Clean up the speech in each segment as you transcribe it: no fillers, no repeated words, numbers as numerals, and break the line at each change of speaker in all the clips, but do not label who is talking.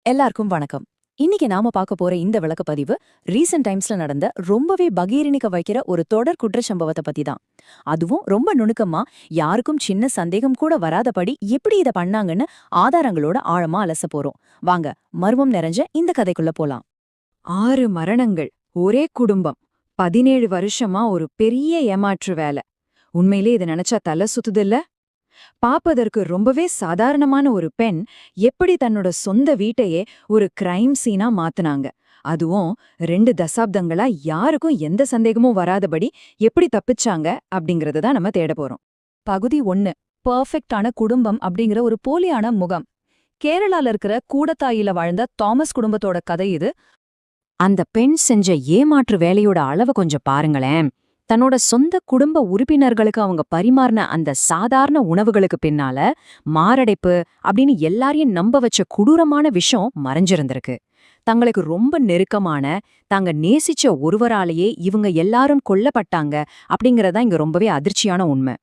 எல்லாருக்கும் வணக்கம். இன்னைக்கு நாம பார்க்க போற இந்த விளக்கப்பதிவு ரீசெண்ட் டைம்ஸ்ல நடந்த ரொம்பவே பகீரணிக்க வைக்கிற ஒரு தொடர் குற்ற சம்பவத்தை பத்தி தான். அதுவும் ரொம்ப நுணுக்கமா, யாருக்கும் சின்ன சந்தேகம் கூட வராதபடி எப்படி இத பண்ணாங்கன்னு ஆதாரங்களோட ஆழமா அலச போறோம். வாங்க, மர்மம் நிறைஞ்ச இந்த கதைக்குள்ள போலாம்.
6 மரணங்கள், ஒரே குடும்பம், 17 வருஷமா ஒரு பெரிய ஏமாற்று வேலை. உண்மையிலே இதை நினைச்சா தலை சுத்துதில்ல? பாப்பதற்கு ரொம்பவே சாதாரணமான ஒரு பெண் எப்படி தன்னோட சொந்த வீட்டையே ஒரு கிரைம் சீனா மாத்துனாங்க, அதுவும் 2 தசாப்தங்களா யாருக்கும் எந்த சந்தேகமும் வராதபடி எப்படி தப்பிச்சாங்க அப்படிங்கறத தான் நம்ம தேட போறோம்.
பகுதி 1. பெர்ஃபெக்டான குடும்பம் அப்படிங்கிற ஒரு போலியான முகம். கேரளால இருக்கிற கூடத்தாயில வாழ்ந்த தாமஸ் குடும்பத்தோட கதை இது.
அந்த பெண் செஞ்ச ஏமாற்று வேலையோட அளவை கொஞ்சம் பாருங்களேன். தன்னோட சொந்த குடும்ப உறுப்பினர்களுக்கு அவங்க பரிமாறின அந்த சாதாரண உணவுகளுக்கு பின்னால மாரடைப்பு அப்படின்னு எல்லாரையும் நம்ப வச்ச கொடூரமான விஷயம் மறைஞ்சிருந்திருக்கு. தங்களுக்கு ரொம்ப நெருக்கமான, தாங்க நேசிச்ச ஒருவராலேயே இவங்க எல்லாரும் கொல்லப்பட்டாங்க அப்படிங்கறதா இங்க ரொம்பவே அதிர்ச்சியான உண்மை.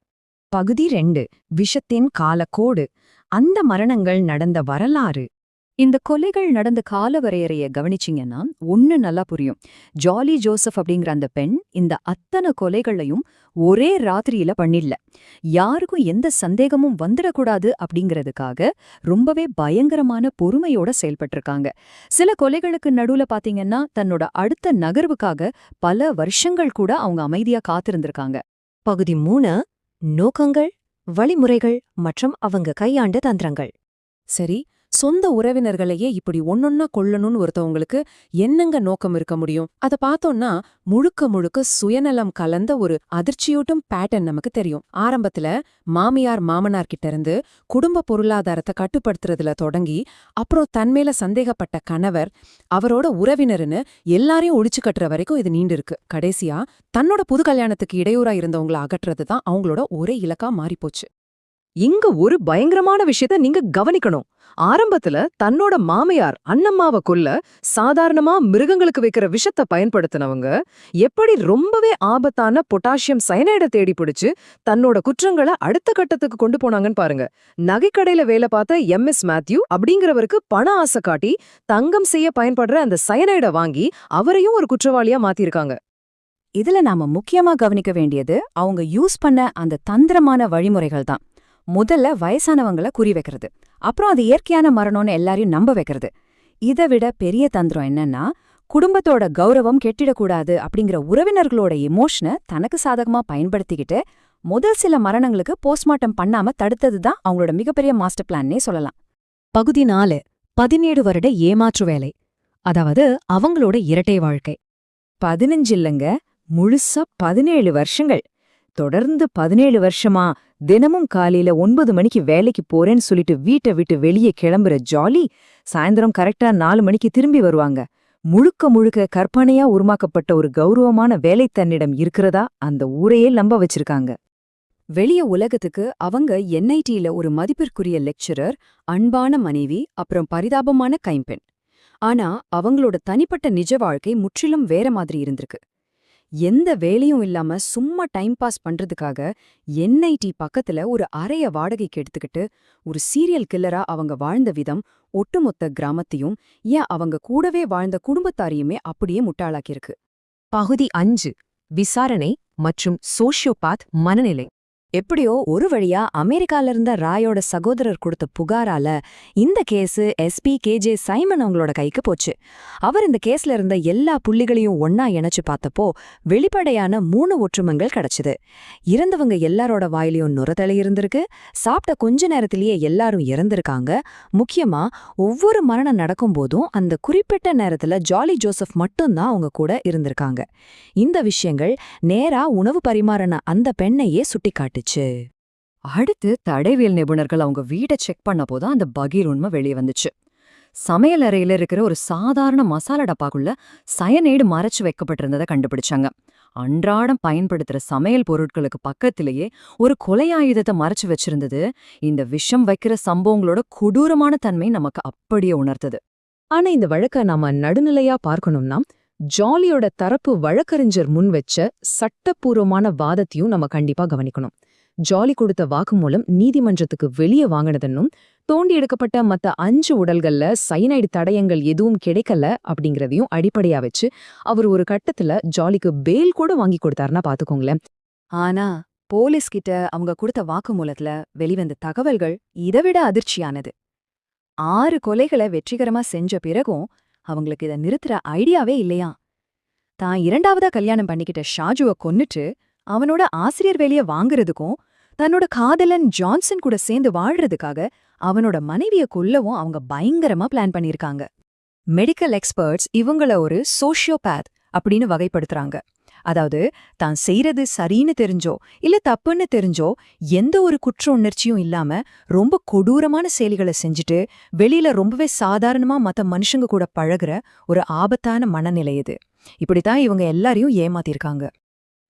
பகுதி 2. விஷத்தின் காலக்கோடு. அந்த மரணங்கள் நடந்த வரலாறு. இந்த கொலைகள் நடந்த கால வரையறைய கவனிச்சிங்கன்னா ஒன்னு நல்லா புரியும். ஜாலி ஜோசப் அப்படிங்கிற அந்த பெண் இந்த அத்தனை கொலைகளையும் ஒரே ராத்திரியில பண்ணிடல. யாருக்கும் எந்த சந்தேகமும் வந்துடக்கூடாது அப்படிங்கிறதுக்காக ரொம்பவே பயங்கரமான பொறுமையோட செயல்பட்டிருக்காங்க. சில கொலைகளுக்கு நடுவுல பாத்தீங்கன்னா தன்னோட அடுத்த நகர்வுக்காக பல வருஷங்கள் கூட அவங்க அமைதியா காத்திருந்திருக்காங்க.
பகுதி 3. நோக்கங்கள், வழிமுறைகள் மற்றும் அவங்க கையாண்ட தந்திரங்கள்.
சரி, சொந்த உறவினர்களையே இப்படி ஒன்னொன்னா கொல்லணும்னு ஒருத்தவங்களுக்கு என்னங்க நோக்கம் இருக்க முடியும்? அத பார்த்தோம்னா முழுக்க முழுக்க சுயநலம் கலந்த ஒரு அதிர்ச்சியூட்டும் பேட்டர்ன் நமக்கு தெரியும். ஆரம்பத்துல மாமியார் மாமனார் கிட்ட இருந்து குடும்ப பொருளாதாரத்தை கட்டுப்படுத்துறதுல தொடங்கி, அப்புறம் தன்மேல சந்தேகப்பட்ட கணவர், அவரோட உறவினர்னு எல்லாரையும் ஒழிச்சு கட்டுற வரைக்கும் இது நீண்டு இருக்கு. கடைசியா தன்னோட புது கல்யாணத்துக்கு இடையூறா இருந்தவங்கள அகற்றுறது தான் அவங்களோட ஒரே இலக்கா மாறிப்போச்சு.
இங்க ஒரு பயங்கரமான விஷயத்த நீங்க கவனிக்கணும். ஆரம்பத்துல தன்னோட மாமியார் அண்ணம்மாவை கொல்ல சாதாரணமா மிருகங்களுக்கு வைக்கிற விஷத்தை பயன்படுத்தினவங்க எப்படி ரொம்பவே ஆபத்தான பொட்டாசியம் சயனைட தேடி பிடிச்சு தன்னோட குற்றங்களை அடுத்த கட்டத்துக்கு கொண்டு போனாங்கன்னு பாருங்க. நகைக்கடையில வேலை பார்த்த MS மேத்யூ அப்படிங்கிறவருக்கு பண ஆசை காட்டி தங்கம் செய்ய பயன்படுற அந்த சயனைட வாங்கி அவரையும் ஒரு குற்றவாளியா மாத்திருக்காங்க.
இதுல நாம முக்கியமா கவனிக்க வேண்டியது அவங்க யூஸ் பண்ண அந்த தந்திரமான வழிமுறைகள் தான். முதல்ல வயசானவங்கள குறி வைக்கிறது, அப்புறம் அது இயற்கையான மரணம்னு எல்லாரையும் நம்ப வைக்கிறது. இதை விட பெரிய தந்திரம் என்னன்னா, குடும்பத்தோட கௌரவம் கெட்டிடக்கூடாது அப்படிங்கிற உறவினர்களோட எமோஷனை தனக்கு சாதகமா பயன்படுத்திக்கிட்டு முதல் சில மரணங்களுக்கு போஸ்ட்மார்ட்டம் பண்ணாம தடுத்ததுதான் அவங்களோட மிகப்பெரிய மாஸ்டர் பிளான்னே சொல்லலாம்.
பகுதி 4. 17 வருட ஏமாற்று வேலை, அதாவது அவங்களோட இரட்டை வாழ்க்கை.
15 இல்லங்க, முழுசா 17 வருஷங்கள். தொடர்ந்து 17 வருஷமா தினமும் காலையில 9 மணிக்கு வேலைக்கு போறேன்னு சொல்லிட்டு வீட்டை விட்டு வெளியே கிளம்புற ஜாலி, சாயந்தரம் கரெக்டா 4 மணிக்கு திரும்பி வருவாங்க. முழுக்க முழுக்க கற்பனையா உருமாக்கப்பட்ட ஒரு கௌரவமான வேலை தன்னிடம் இருக்கிறதா அந்த ஊரையே நம்ப வச்சிருக்காங்க. வெளிய உலகத்துக்கு அவங்க NITல ஒரு மதிப்பிற்குரிய லெக்சரர், அன்பான மனைவி, அப்புறம் பரிதாபமான கைம்பெண். ஆனா அவங்களோட தனிப்பட்ட நிஜ வாழ்க்கை முற்றிலும் வேற மாதிரி இருந்திருக்கு. எந்த வேலையும் இல்லாம சும்மா டைம் பாஸ் பண்றதுக்காக NIT பக்கத்துல ஒரு அறைய வாடகைக்கு எடுத்துக்கிட்டு ஒரு சீரியல் கில்லரா அவங்க வாழ்ந்த விதம் ஒட்டுமொத்த கிராமத்தையும், ஏன் அவங்க கூடவே வாழ்ந்த குடும்பத்தாரையுமே அப்படியே முட்டாளாக்கியிருக்கு.
பகுதி 5. விசாரணை மற்றும் சோஷியோபாத் மனநிலை.
எப்படியோ ஒரு வழியா அமெரிக்கால இருந்த ராயோட சகோதரர் கொடுத்த புகாரால இந்த கேஸு SP KJ சைமன் அவங்களோட கைக்கு போச்சு. அவர் இந்த கேஸ்ல இருந்த எல்லா புள்ளிகளையும் ஒன்னா இணைச்சு பார்த்தப்போ வெளிப்படையான 3 ஒற்றுமைகள் கிடைச்சுது. இறந்தவங்க எல்லாரோட வாயிலையும் நுரத்தலை இருந்திருக்கு, சாப்பிட்ட கொஞ்ச நேரத்திலேயே எல்லாரும் இறந்திருக்காங்க. முக்கியமா ஒவ்வொரு மரணம் நடக்கும்போதும் அந்த குறிப்பிட்ட நேரத்துல ஜாலி ஜோசப் மட்டும்தான் அவங்க கூட இருந்திருக்காங்க. இந்த விஷயங்கள் நேரா உணவு பரிமாறின அந்த பெண்ணையே சுட்டிக்காட்டு.
அடுத்து தடயவியல் நிபுணர்கள் அவங்க வீட்டை செக் பண்ண போதும் அந்த பகீர் உண்மை வெளியே வந்துச்சு. சமையல் அறையில இருக்கிற ஒரு சாதாரண மசாலா டப்பாக்குள்ள சயனைடு மறைச்சு வைக்கப்பட்டிருந்ததை கண்டுபிடிச்சாங்க. அன்றாடம் பயன்படுத்துற சமையல் பொருட்களுக்கு பக்கத்திலேயே ஒரு கொலையாயுதத்தை மறைச்சு வச்சிருந்தது இந்த விஷம் வைக்கிற சம்பவங்களோட கொடூரமான தன்மை நமக்கு அப்படியே உணர்த்தது.
ஆனா இந்த வழக்க நாம நடுநிலையா பார்க்கணும்னா ஜாலியோட தரப்பு வழக்கறிஞர் முன் வச்ச சட்டப்பூர்வமான வாதத்தையும் நம்ம கண்டிப்பா கவனிக்கணும். ஜாலி கொடுத்த வாக்குமூலம் நீதிமன்றத்துக்கு வெளியே வாங்கினதுன்னும் தோண்டி எடுக்கப்பட்ட மத்த 5 உடல்கள்ல சயனைடு தடயங்கள் எதுவும் கிடைக்கல அப்படிங்கறதையும் அடிப்படையா வச்சு அவர் ஒரு கட்டத்துல ஜாலிக்கு பேல் கூட வாங்கி கொடுத்தாருன்னா பாத்துக்கோங்களேன்.
ஆனா போலீஸ் கிட்ட அவங்க கொடுத்த வாக்குமூலத்துல வெளிவந்த தகவல்கள் இதைவிட அதிர்ச்சியானது. 6 கொலைகளை வெற்றிகரமா செஞ்ச பிறகும் அவங்களுக்கு இதை நிறுத்துற ஐடியாவே இல்லையா. தான் 2ஆவதா கல்யாணம் பண்ணிக்கிட்ட ஷாஜுவை கொன்னுட்டு அவனோட ஆசிரியர் வேலைய வாங்குறதுக்கும் தன்னோட காதலன் ஜான்சன் கூட சேர்ந்து வாழ்றதுக்காக அவனோட மனைவிய கொல்லவும் அவங்க பயங்கரமா பிளான் பண்ணிருக்காங்க. மெடிக்கல் எக்ஸ்பர்ட்ஸ் இவங்கள ஒரு சோஷியோபேத் அப்படின்னு வகைப்படுத்துறாங்க. அதாவது தான் செய்யறது சரின்னு தெரிஞ்சோ இல்ல தப்புன்னு தெரிஞ்சோ எந்த ஒரு குற்ற உணர்ச்சியும் இல்லாம ரொம்ப கொடூரமான செயல்களை செஞ்சுட்டு வெளியில ரொம்பவே சாதாரணமா மத்த மனுஷங்க கூட பழகுற ஒரு ஆபத்தான மனநிலை இது. இப்படித்தான் இவங்க எல்லாரையும் ஏமாத்திருக்காங்க.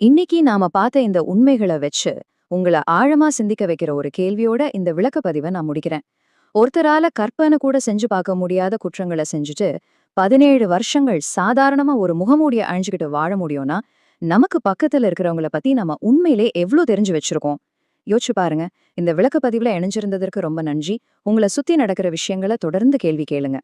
இன்னைக்கு நாம பார்த்த இந்த உண்மைகளை வச்சு உங்களை ஆழமா சிந்திக்க வைக்கிற ஒரு கேள்வியோட இந்த விளக்கப்பதிவை நான் முடிக்கிறேன். ஒருத்தரால கற்பனை கூட செஞ்சு பார்க்க முடியாத குற்றங்களை செஞ்சுட்டு 17 வருஷங்கள் சாதாரணமா ஒரு முகமூடிய அழிஞ்சுக்கிட்டு வாழ முடியும்னா நமக்கு பக்கத்துல இருக்கிறவங்கள பத்தி நம்ம உண்மையிலே எவ்ளோ தெரிஞ்சு வச்சிருக்கோம் யோசிச்சு பாருங்க. இந்த விளக்கப்பதிவுல இணைஞ்சிருந்ததற்கு ரொம்ப நன்றி. உங்களை சுத்தி நடக்கிற விஷயங்களை தொடர்ந்து கேள்வி கேளுங்க.